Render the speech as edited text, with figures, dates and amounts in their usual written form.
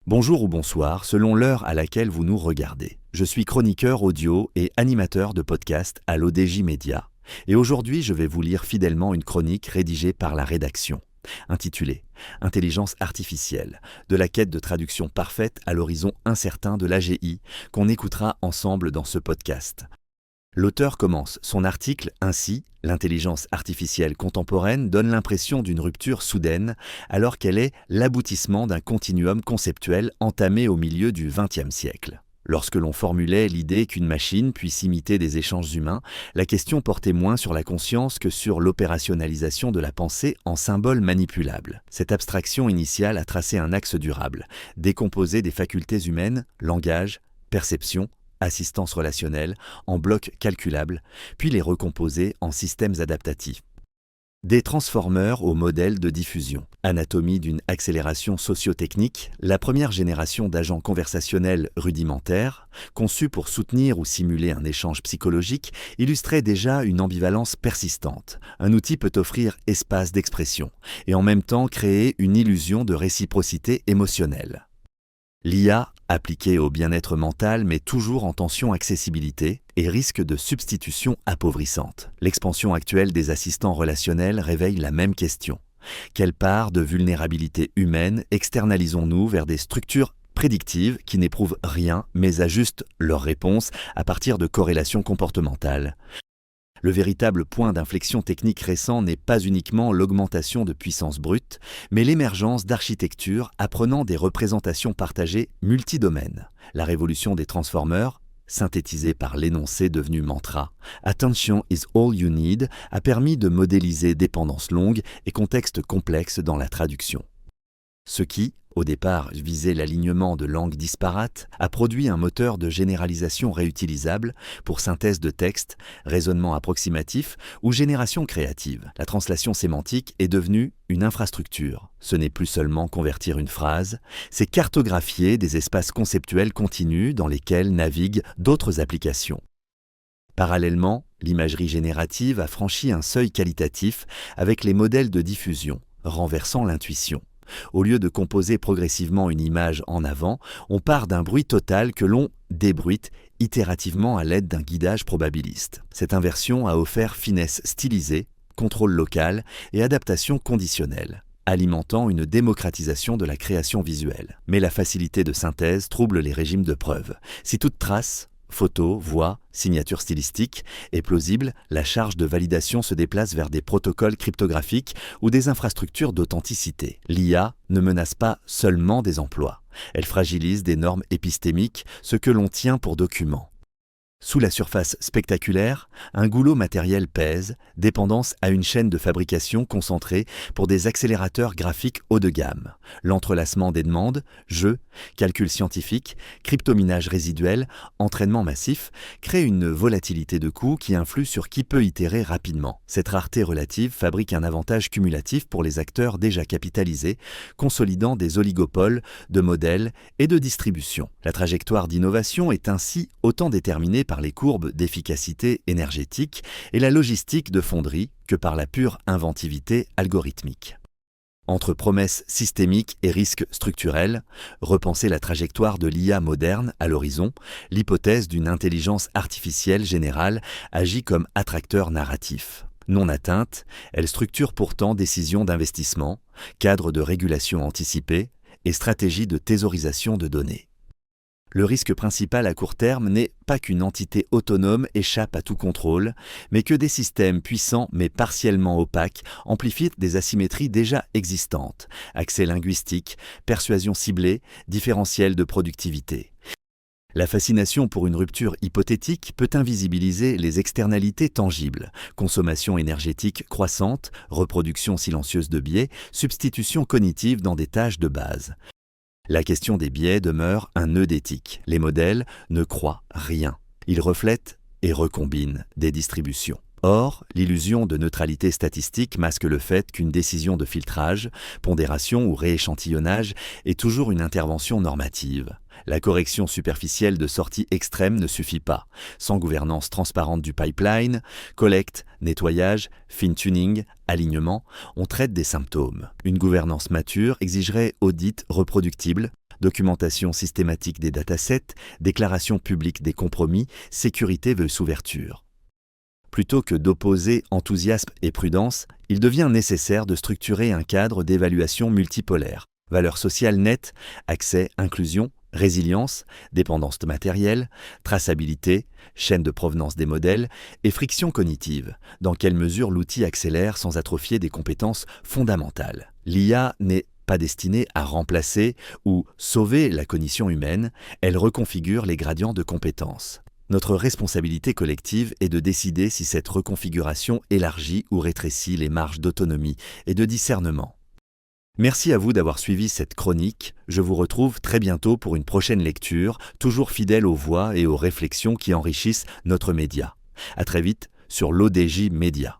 Bonjour ou bonsoir, selon l'heure à laquelle vous nous regardez. Je suis chroniqueur audio et animateur de podcast à l'ODJ Média. Et aujourd'hui, je vais vous lire fidèlement une chronique rédigée par la rédaction, intitulée « Intelligence artificielle, de la quête de traduction parfaite à l'horizon incertain de l'AGI » qu'on écoutera ensemble dans ce podcast. L'auteur commence son article ainsi: « L'intelligence artificielle contemporaine donne l'impression d'une rupture soudaine alors qu'elle est l'aboutissement d'un continuum conceptuel entamé au milieu du XXe siècle. » Lorsque l'on formulait l'idée qu'une machine puisse imiter des échanges humains, la question portait moins sur la conscience que sur l'opérationnalisation de la pensée en symboles manipulables. Cette abstraction initiale a tracé un axe durable, décomposer des facultés humaines, langage, perception, assistance relationnelle, en blocs calculables, puis les recomposer en systèmes adaptatifs. Des transformeurs au modèle de diffusion. Anatomie d'une accélération socio-technique, la première génération d'agents conversationnels rudimentaires, conçus pour soutenir ou simuler un échange psychologique, illustrait déjà une ambivalence persistante. Un outil peut offrir espace d'expression et en même temps créer une illusion de réciprocité émotionnelle. L'IA, appliquée au bien-être mental, met toujours en tension accessibilité et risque de substitution appauvrissante. L'expansion actuelle des assistants relationnels réveille la même question. Quelle part de vulnérabilité humaine externalisons-nous vers des structures prédictives qui n'éprouvent rien mais ajustent leurs réponses à partir de corrélations comportementales ? Le véritable point d'inflexion technique récent n'est pas uniquement l'augmentation de puissance brute, mais l'émergence d'architectures apprenant des représentations partagées multidomaines. La révolution des transformers, synthétisée par l'énoncé devenu mantra « Attention is all you need », a permis de modéliser dépendances longues et contextes complexes dans la traduction. Ce qui, au départ, visait l'alignement de langues disparates, a produit un moteur de généralisation réutilisable pour synthèse de texte, raisonnement approximatif ou génération créative. La translation sémantique est devenue une infrastructure. Ce n'est plus seulement convertir une phrase, c'est cartographier des espaces conceptuels continus dans lesquels naviguent d'autres applications. Parallèlement, l'imagerie générative a franchi un seuil qualitatif avec les modèles de diffusion, renversant l'intuition. Au lieu de composer progressivement une image en avant, on part d'un bruit total que l'on débruite itérativement à l'aide d'un guidage probabiliste. Cette inversion a offert finesse stylisée, contrôle local et adaptation conditionnelle, alimentant une démocratisation de la création visuelle. Mais la facilité de synthèse trouble les régimes de preuve. Si toute trace, photo, voix, signature stylistique est plausible, la charge de validation se déplace vers des protocoles cryptographiques ou des infrastructures d'authenticité. L'IA ne menace pas seulement des emplois. Elle fragilise des normes épistémiques, ce que l'on tient pour document. Sous la surface spectaculaire, un goulot matériel pèse, dépendance à une chaîne de fabrication concentrée pour des accélérateurs graphiques haut de gamme. L'entrelacement des demandes, jeux, calculs scientifiques, cryptominage résiduel, entraînement massif, crée une volatilité de coûts qui influe sur qui peut itérer rapidement. Cette rareté relative fabrique un avantage cumulatif pour les acteurs déjà capitalisés, consolidant des oligopoles de modèles et de distribution. La trajectoire d'innovation est ainsi autant déterminée par les courbes d'efficacité énergétique et la logistique de fonderie que par la pure inventivité algorithmique. Entre promesses systémiques et risques structurels, repenser la trajectoire de l'IA moderne à l'horizon, l'hypothèse d'une intelligence artificielle générale agit comme attracteur narratif. Non atteinte, elle structure pourtant décisions d'investissement, cadres de régulation anticipée et stratégies de thésaurisation de données. Le risque principal à court terme n'est pas qu'une entité autonome échappe à tout contrôle, mais que des systèmes puissants mais partiellement opaques amplifient des asymétries déjà existantes, accès linguistique, persuasion ciblée, différentiel de productivité. La fascination pour une rupture hypothétique peut invisibiliser les externalités tangibles, consommation énergétique croissante, reproduction silencieuse de biais, substitution cognitive dans des tâches de base. La question des biais demeure un nœud d'éthique. Les modèles ne croient rien. Ils reflètent et recombinent des distributions. Or, l'illusion de neutralité statistique masque le fait qu'une décision de filtrage, pondération ou rééchantillonnage est toujours une intervention normative. La correction superficielle de sortie extrême ne suffit pas. Sans gouvernance transparente du pipeline, collecte, nettoyage, fine-tuning, alignement, on traite des symptômes. Une gouvernance mature exigerait audits reproductibles, Documentation systématique des datasets, déclaration publique des compromis, sécurité versus ouverture. Plutôt que d'opposer enthousiasme et prudence, il devient nécessaire de structurer un cadre d'évaluation multipolaire. Valeurs sociales nettes, accès, inclusion, résilience, dépendance matérielle, traçabilité, chaîne de provenance des modèles et friction cognitive. Dans quelle mesure l'outil accélère sans atrophier des compétences fondamentales. L'IA n'est pas destinée à remplacer ou sauver la cognition humaine, elle reconfigure les gradients de compétences. Notre responsabilité collective est de décider si cette reconfiguration élargit ou rétrécit les marges d'autonomie et de discernement. Merci à vous d'avoir suivi cette chronique. Je vous retrouve très bientôt pour une prochaine lecture, toujours fidèle aux voix et aux réflexions qui enrichissent notre média. À très vite sur l'ODJ Média.